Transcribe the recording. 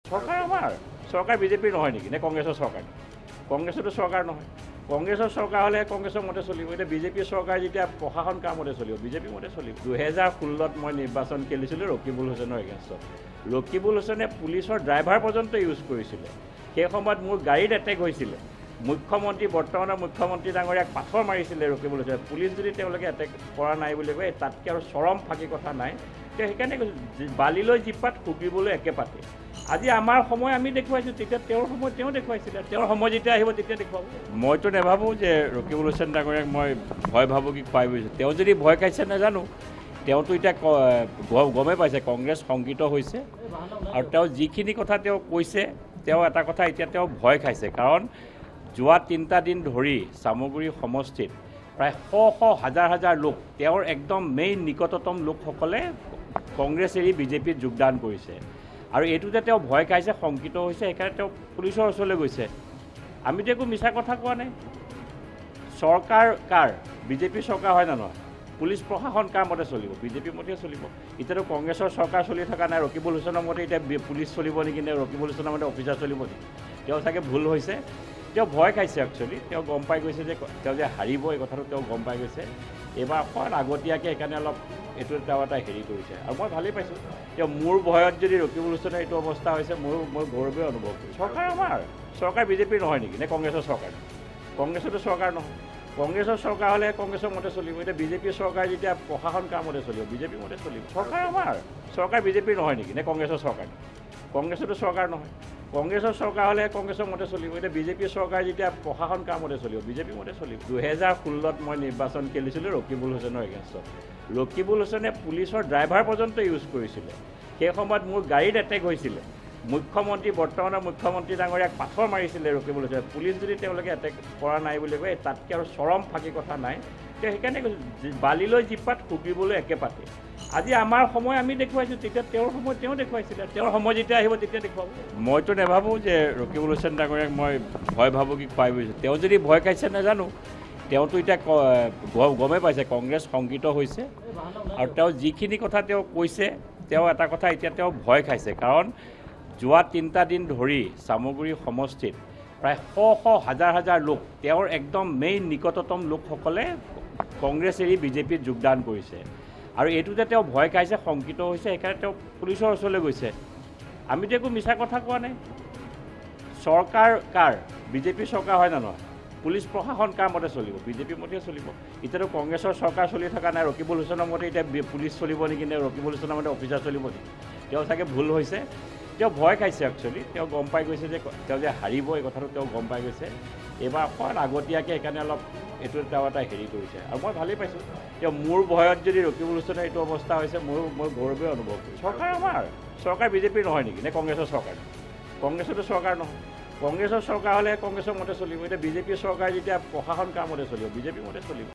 চৰকাৰ আমাৰ চৰকাৰ বিজেপিৰ নহয় নেকি নে কংগ্ৰেছৰ চৰকাৰ কংগ্ৰেছতো চৰকাৰ নহয় কংগ্ৰেছৰ চৰকাৰ হ'লে কংগ্ৰেছৰ মতে চলিব এতিয়া বিজেপিৰ চৰকাৰ যেতিয়া প্ৰশাসন কাৰ মতে চলিব বিজেপিৰ মতে চলিব 2016 মই নিৰ্বাচন খেলিছিলোঁ ৰকিবুল হুছেইনৰ এগেইনষ্টত ৰকিবুল হুছেইনে পুলিচৰ ড্ৰাইভাৰ পৰ্যন্ত ইউজ কৰিছিলে সেই সময়ত মোৰ গাড়ীত এটেক হৈছিলে মুখ্যমন্ত্ৰী বৰ্তমানৰ মুখ্যমন্ত্ৰী ডাঙৰীয়াক পাথৰ মাৰিছিলে ৰকিবুল হুছেইনে পুলিচ যদি তেওঁলোকে এটেক কৰা নাই বুলি কয় তাতকৈ আৰু চৰম ফাঁকি কথা নাই তেওঁ সেইকাৰণে বালিলৈ জীপাত শুকিবলৈ একে পাতে আজি আমাৰ সময় আমি দেখুৱাইছোঁ তেতিয়া তেওঁৰ সময় তেওঁ দেখুৱাইছিলে তেওঁৰ সময় যেতিয়া আহিব তেতিয়া দেখুৱাব মইতো নাভাবোঁ যে ৰকিবুল হুছেইন ডাঙৰীয়াক মই ভয় ভাবুকি খুৱাই বুজিছোঁ তেওঁ যদি ভয় খাইছে নাজানো তেওঁতো এতিয়া গমেই পাইছে কংগ্ৰেছ শংকিত হৈছে আৰু তেওঁ যিখিনি কথা তেওঁ কৈছে তেওঁ এটা কথা এতিয়া তেওঁ ভয় খাইছে কাৰণ যোৱা 3টা দিন ধৰি চামগুৰি সমষ্টিত প্ৰায় শ হাজাৰ হাজাৰ লোক তেওঁৰ একদম মেইন নিকটতম লোকসকলে কংগ্ৰেছ এৰি বিজেপিত যোগদান কৰিছে আৰু এইটোতে তেওঁ ভয় খাইছে শংকিত হৈছে সেইকাৰণে তেওঁ পুলিচৰ ওচৰলৈ গৈছে আমিতো একো মিছা কথা কোৱা নাই চৰকাৰ কাৰ বিজেপি চৰকাৰ হয় নে নহয় পুলিচ প্ৰশাসন কাৰ মতে চলিব বিজেপিৰ মতে চলিব এতিয়াতো কংগ্ৰেছৰ চৰকাৰ চলি থকা নাই ৰকিবুল হুছেইনৰ মতে এতিয়া পুলিচ চলিব নেকি নে ৰকিবুল হুছেইনৰ মতে অফিচাৰ চলিব নেকি তেওঁ চাগে ভুল হৈছে তেওঁ ভয় খাইছে একচুৱেলি তেওঁ গম পাই গৈছে যে তেওঁ যে হাৰিব এই কথাটো তেওঁ গম পাই গৈছে এইবাৰ অকণ আগতীয়াকৈ সেইকাৰণে অলপ এইটো তেওঁ এটা হেৰি কৰিছে আৰু মই ভালেই পাইছোঁ তেওঁ মোৰ ভয়ত যদি ৰকিবুল হুছেইনৰ এইটো অৱস্থা হৈছে মই গৌৰৱে অনুভৱ কৰিছোঁ চৰকাৰ আমাৰ চৰকাৰ বিজেপিৰ নহয় নেকি নে কংগ্ৰেছৰ চৰকাৰ কংগ্ৰেছতো চৰকাৰ নহয় কংগ্ৰেছৰ চৰকাৰ হ'লে কংগ্ৰেছৰ মতে চলিব এতিয়া বিজেপিৰ চৰকাৰ যেতিয়া প্ৰশাসন কাৰ মতে চলিব বিজেপিৰ মতে চলিব চৰকাৰ আমাৰ চৰকাৰ বিজেপিৰ নহয় নেকি নে কংগ্ৰেছৰ চৰকাৰ কংগ্ৰেছতো চৰকাৰ নহয় কংগ্ৰেছৰ চৰকাৰ হ'লে কংগ্ৰেছৰ মতে চলিব এতিয়া বিজেপিৰ চৰকাৰ যেতিয়া প্ৰশাসন কাৰ মতে চলিব বিজেপিৰ মতে চলিব 2016 মই নিৰ্বাচন খেলিছিলোঁ ৰকিবুল হুছেইনৰ এগেইনষ্টত ৰকিবুল হুছেইনে পুলিচৰ ড্ৰাইভাৰ পৰ্যন্ত ইউজ কৰিছিলে সেই সময়ত মোৰ গাড়ীত এটেক হৈছিলে মুখ্যমন্ত্ৰী বৰ্তমানৰ মুখ্যমন্ত্ৰী ডাঙৰীয়াক পাথৰ মাৰিছিলে ৰকিবুল হুছেইনে পুলিচ যদি তেওঁলোকে এটেক কৰা নাই বুলি কয় তাতকৈ আৰু চৰম ফাঁকি কথা নাই তেওঁ সেইকাৰণে বালিলৈ জীপাত শুকিবলৈ একে পাতে আজি আমাৰ সময় আমি দেখুৱাইছোঁ তেতিয়া তেওঁৰ সময় তেওঁ দেখুৱাইছিলে তেওঁৰ সময় যেতিয়া আহিব তেতিয়া দেখুৱাব মইতো নাভাবোঁ যে ৰকিবুল হুছেইন ডাঙৰীয়াক মই ভয় ভাবুকি খুৱাই বুজিছোঁ তেওঁ যদি ভয় খাইছে নাজানো তেওঁতো এতিয়া গমেই পাইছে কংগ্ৰেছ শংকিত হৈছে আৰু তেওঁ যিখিনি কথা তেওঁ কৈছে তেওঁ এটা কথা এতিয়া তেওঁ ভয় খাইছে কাৰণ যোৱা 3টা দিন ধৰি চামগুৰি সমষ্টিত প্ৰায় শ হাজাৰ হাজাৰ লোক তেওঁৰ একদম মেইন নিকটতম লোকসকলে কংগ্ৰেছ এৰি বিজেপিত যোগদান কৰিছে আৰু এইটোতে তেওঁ ভয় খাইছে শংকিত হৈছে সেইকাৰণে তেওঁ পুলিচৰ ওচৰলৈ গৈছে আমিতো একো মিছা কথা কোৱা নাই চৰকাৰ কাৰ বিজেপিৰ চৰকাৰ হয় নে নহয় পুলিচ প্ৰশাসন কাৰ মতে চলিব বিজেপিৰ মতে চলিব এতিয়াতো কংগ্ৰেছৰ চৰকাৰ চলি থকা নাই ৰকিবুল হুছেইনৰ মতে এতিয়া পুলিচ চলিব নেকি নে ৰকিবুল হুছেইনৰ মতে অফিচাৰ চলিব নেকি তেওঁ চাগে ভুল হৈছে তেওঁ ভয় খাইছে একচুৱেলি তেওঁ গম পাই গৈছে যে তেওঁ যে হাৰিব এই কথাটো তেওঁ গম পাই গৈছে এইবাৰ অকণ আগতীয়াকৈ সেইকাৰণে অলপ এইটো তেওঁ এটা হেৰি কৰিছে আৰু মই ভালেই পাইছোঁ তেওঁ মোৰ ভয়ত যদি ৰকিবুল হুছেইনৰ এইটো অৱস্থা হৈছে মই গৌৰৱে অনুভৱ কৰিছোঁ চৰকাৰ আমাৰ চৰকাৰ বিজেপিৰ নহয় নেকি নে কংগ্ৰেছৰ চৰকাৰ কংগ্ৰেছতো চৰকাৰ নহয় কংগ্ৰেছৰ চৰকাৰ হ'লে কংগ্ৰেছৰ মতে চলিব এতিয়া বিজেপিৰ চৰকাৰ যেতিয়া প্ৰশাসন কাৰ মতে চলিব বিজেপিৰ মতে চলিব